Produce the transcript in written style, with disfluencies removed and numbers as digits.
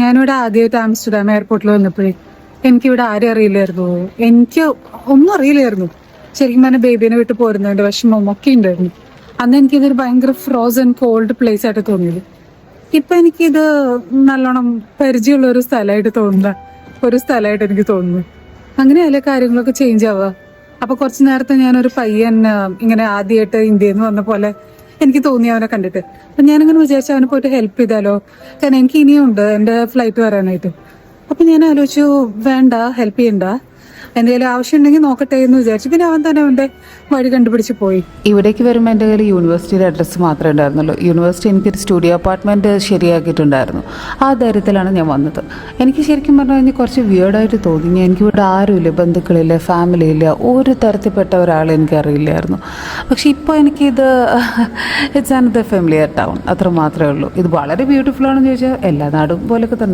ഞാനിവിടെ ആദ്യമായിട്ട് ആംസ്റ്റർഡാം എയർപോർട്ടിൽ വന്നപ്പോഴേ എനിക്കിവിടെ ആരും അറിയില്ലായിരുന്നു. എനിക്ക് ഒന്നും അറിയില്ലായിരുന്നു. ശരിക്കും പറഞ്ഞാൽ ബേബീനെ വിട്ട് പോരുന്നതിന്റെ വിഷമവും ഒക്കെ ഉണ്ടായിരുന്നു. അന്ന് എനിക്കിതൊരു ഭയങ്കര ഫ്രോസൺ കോൾഡ് പ്ലേസ് ആയിട്ട് തോന്നിയത്. ഇപ്പൊ എനിക്കിത് നല്ലോണം പരിചയമുള്ള ഒരു സ്ഥലമായിട്ട് തോന്നുന്ന ഒരു സ്ഥലമായിട്ട് എനിക്ക് തോന്നുന്നു. അങ്ങനെയല്ലേ കാര്യങ്ങളൊക്കെ ചേഞ്ച് ആവുക. അപ്പൊ കുറച്ചു നേരത്തെ ഞാനൊരു പയ്യൻ ഇങ്ങനെ ആദ്യമായിട്ട് ഇന്ത്യയിൽ നിന്ന് വന്ന പോലെ എനിക്ക് തോന്നി അവനെ കണ്ടിട്ട്. അപ്പൊ ഞാനിങ്ങനെ വിചാരിച്ചു അവനെ പോയിട്ട് ഹെൽപ്പ് ചെയ്താലോ, കാരണം എനിക്ക് ഇനിയും ഉണ്ട് എന്റെ ഫ്ലൈറ്റ് വരാനായിട്ട്. അപ്പൊ ഞാൻ ആലോചിച്ചു വേണ്ട, ഹെൽപ്പ് ചെയ്യണ്ട, എന്തെങ്കിലും ആവശ്യം ഉണ്ടെങ്കിൽ നോക്കട്ടെ എന്ന് വിചാരിച്ചു. പിന്നെ അവൻ തന്നെ അവന്റെ വഴി കണ്ടുപിടിച്ച് പോയി. ഇവിടേക്ക് വരുമ്പോൾ എൻ്റെ കയ്യിൽ യൂണിവേഴ്സിറ്റിയുടെ അഡ്രസ്സ് മാത്രമേ ഉണ്ടായിരുന്നുള്ളൂ. യൂണിവേഴ്സിറ്റി എനിക്കൊരു സ്റ്റുഡിയോ അപ്പാർട്ട്മെൻറ്റ് ശരിയാക്കിയിട്ടുണ്ടായിരുന്നു. ആ ധൈര്യത്തിലാണ് ഞാൻ വന്നത്. എനിക്ക് ശരിക്കും പറഞ്ഞു കഴിഞ്ഞാൽ കുറച്ച് വിയേർഡായിട്ട് തോന്നി. എനിക്കിവിടെ ആരുമില്ല, ബന്ധുക്കളില്ല, ഫാമിലി ഇല്ല, ഒരു തരത്തിൽപ്പെട്ട ഒരാളെ എനിക്കറിയില്ലായിരുന്നു. പക്ഷെ ഇപ്പോൾ എനിക്കിത് it's and the familiar town, അത്ര മാത്രമേ ഉള്ളൂ. ഇത് വളരെ ബ്യൂട്ടിഫുൾ ആണെന്ന് ചോദിച്ചാൽ എല്ലാ നാടും പോലൊക്കെ തന്നെ.